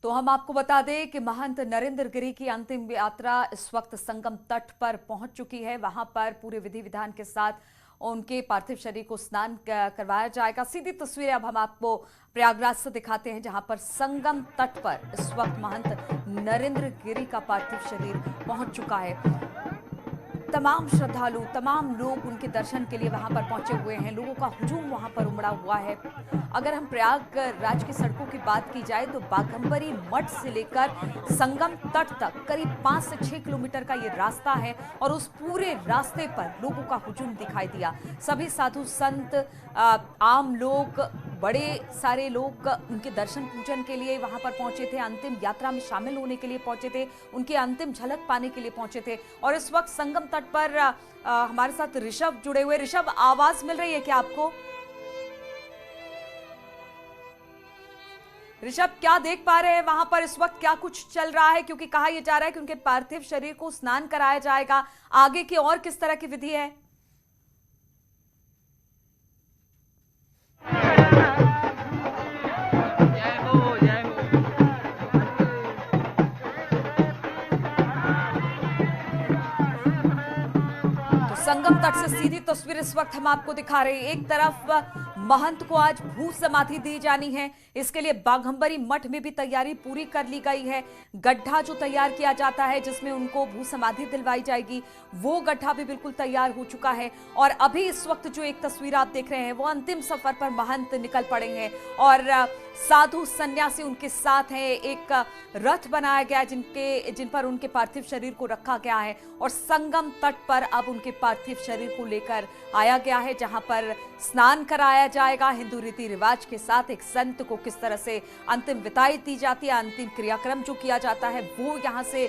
तो हम आपको बता दें कि महंत नरेंद्र गिरी की अंतिम यात्रा इस वक्त संगम तट पर पहुंच चुकी है। वहां पर पूरे विधि विधान के साथ उनके पार्थिव शरीर को स्नान करवाया जाएगा। सीधी तस्वीरें अब हम आपको प्रयागराज से दिखाते हैं, जहां पर संगम तट पर इस वक्त महंत नरेंद्र गिरी का पार्थिव शरीर पहुंच चुका है। तमाम श्रद्धालु, तमाम लोग उनके दर्शन के लिए वहां पर पहुंचे हुए हैं। लोगों का हुजूम वहां पर उमड़ा हुआ है। अगर हम प्रयागराज की सड़कों की बात की जाए तो बाघंबरी मठ से लेकर संगम तट तक करीब 5 से 6 किलोमीटर का ये रास्ता है और उस पूरे रास्ते पर लोगों का हुजूम दिखाई दिया। सभी साधु संत, आम लोग, बड़े सारे लोग उनके दर्शन पूजन के लिए वहां पर पहुंचे थे, अंतिम यात्रा में शामिल होने के लिए पहुंचे थे, उनकी अंतिम झलक पाने के लिए पहुंचे थे। और इस वक्त संगम तट पर हमारे साथ ऋषभ जुड़े हुए। ऋषभ, आवाज मिल रही है क्या आपको? ऋषभ, क्या देख पा रहे हैं वहां पर इस वक्त, क्या कुछ चल रहा है? क्योंकि कहा यह जा रहा है कि उनके पार्थिव शरीर को स्नान कराया जाएगा। आगे की और किस तरह की विधि है? संगम तट से सीधी तस्वीर इस वक्त हम आपको दिखा रहे हैं। एक तरफ महंत को आज भू समाधि दी जानी है, इसके लिए बाघंबरी मठ में भी तैयारी पूरी कर ली गई है। गड्ढा जो तैयार किया जाता है जिसमें उनको भू समाधि दिलवाई जाएगी, वो गड्ढा भी बिल्कुल तैयार हो चुका है। और अभी इस वक्त जो एक तस्वीर आप देख रहे हैं वो अंतिम सफर पर महंत निकल पड़े हैं और साधु सन्यासी उनके साथ हैं। एक रथ बनाया गया जिन पर उनके पार्थिव शरीर को रखा गया है और संगम तट पर अब उनके पार्थिव शरीर को लेकर आया गया है, जहां पर स्नान कराया जाएगा। हिंदू रीति रिवाज के साथ एक संत को किस तरह से अंतिम विदाई दी जाती है, अंतिम क्रियाक्रम जो किया जाता है वो यहाँ से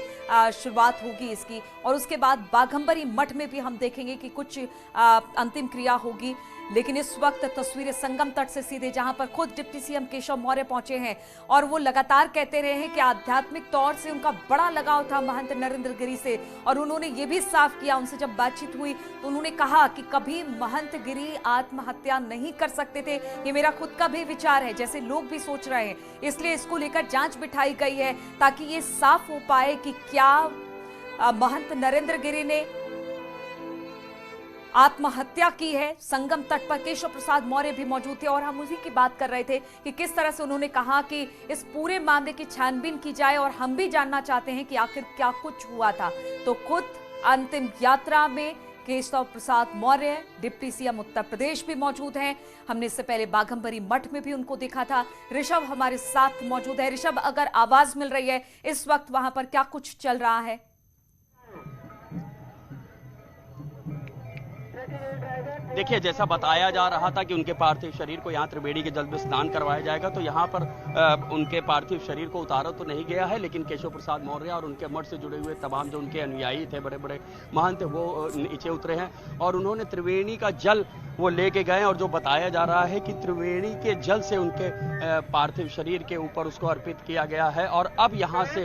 शुरुआत होगी इसकी। और उसके बाद बाघंबरी मठ में भी हम देखेंगे कि कुछ अंतिम क्रिया होगी। लेकिन इस वक्त तस्वीरें संगम तट से सीधे, जहां पर खुद डिप्टी सीएम केशव मौर्य पहुंचे हैं और वो लगातार कहते रहे हैं कि आध्यात्मिक तौर से उनका बड़ा लगाव था महंत नरेंद्र गिरी से। और उन्होंने ये भी साफ किया, उनसे जब बातचीत हुई तो उन्होंने कहा कि कभी महंत गिरी आत्महत्या नहीं कर सकते थे, ये मेरा खुद का भी विचार है, जैसे लोग भी सोच रहे हैं। इसलिए इसको लेकर जांच बिठाई गई है ताकि ये साफ हो पाए कि क्या महंत नरेंद्र गिरी ने आत्महत्या की है। संगम तट पर केशव प्रसाद मौर्य भी मौजूद थे और हम उसी की बात कर रहे थे कि किस तरह से उन्होंने कहा कि इस पूरे मामले की छानबीन की जाए और हम भी जानना चाहते हैं कि आखिर क्या कुछ हुआ था। तो खुद अंतिम यात्रा में केशव प्रसाद मौर्य, डिप्टी सीएम उत्तर प्रदेश भी मौजूद हैं। हमने इससे पहले बाघंबरी मठ में भी उनको देखा था। ऋषभ हमारे साथ मौजूद है। ऋषभ, अगर आवाज मिल रही है इस वक्त, वहां पर क्या कुछ चल रहा है? देखिए, जैसा बताया जा रहा था कि उनके पार्थिव शरीर को यहाँ त्रिवेणी के जल में स्नान करवाया जाएगा, तो यहाँ पर उनके पार्थिव शरीर को उतारा तो नहीं गया है, लेकिन केशव प्रसाद मौर्य और उनके मठ से जुड़े हुए तमाम जो उनके अनुयायी थे, बड़े बड़े महंत, वो नीचे उतरे हैं और उन्होंने त्रिवेणी का जल वो लेके गए। और जो बताया जा रहा है कि त्रिवेणी के जल से उनके पार्थिव शरीर के ऊपर उसको अर्पित किया गया है और अब यहाँ से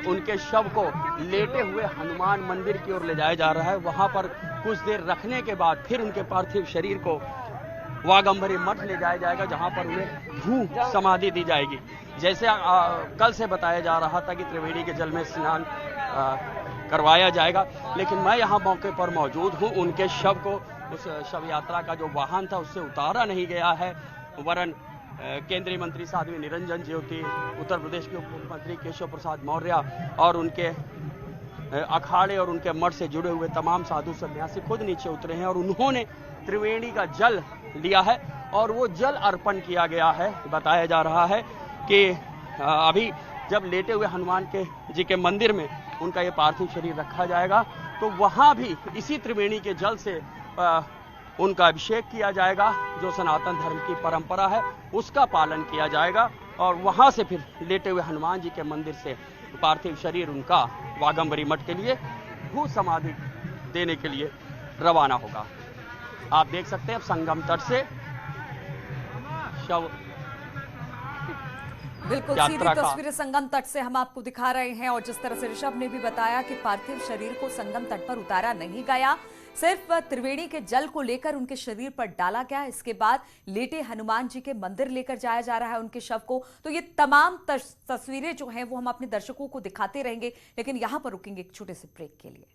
उनके शव को लेटे हुए हनुमान मंदिर की ओर ले जाया जा रहा है। वहां पर कुछ देर रखने के बाद फिर उनके पार्थिव शरीर को बाघंबरी मठ ले जाया जाएगा, जहां पर उन्हें भू समाधि दी जाएगी। जैसे कल से बताया जा रहा था कि त्रिवेणी के जल में स्नान करवाया जाएगा, लेकिन मैं यहाँ मौके पर मौजूद हूँ। उनके शव को, उस शव यात्रा का जो वाहन था उससे उतारा नहीं गया है, वरन केंद्रीय मंत्री साध्वी निरंजन ज्योति, उत्तर प्रदेश के उप मुख्यमंत्री केशव प्रसाद मौर्य और उनके अखाड़े और उनके मठ से जुड़े हुए तमाम साधु सन्यासी खुद नीचे उतरे हैं और उन्होंने त्रिवेणी का जल लिया है और वो जल अर्पण किया गया है। बताया जा रहा है कि अभी जब लेटे हुए हनुमान जी के मंदिर में उनका ये पार्थिव शरीर रखा जाएगा तो वहां भी इसी त्रिवेणी के जल से उनका अभिषेक किया जाएगा। जो सनातन धर्म की परंपरा है उसका पालन किया जाएगा और वहां से फिर लेटे हुए हनुमान जी के मंदिर से पार्थिव शरीर उनका बाघंबरी मठ के लिए भू समाधि देने के लिए रवाना होगा। आप देख सकते हैं संगम तट से शव बिल्कुल सीधी तस्वीरें संगम तट से हम आपको दिखा रहे हैं। और जिस तरह से ऋषभ ने भी बताया कि पार्थिव शरीर को संगम तट पर उतारा नहीं गया, सिर्फ त्रिवेणी के जल को लेकर उनके शरीर पर डाला गया। इसके बाद लेटे हनुमान जी के मंदिर लेकर जाया जा रहा है उनके शव को। तो ये तमाम तस्वीरें जो हैं वो हम अपने दर्शकों को दिखाते रहेंगे, लेकिन यहां पर रुकेंगे एक छोटे से ब्रेक के लिए।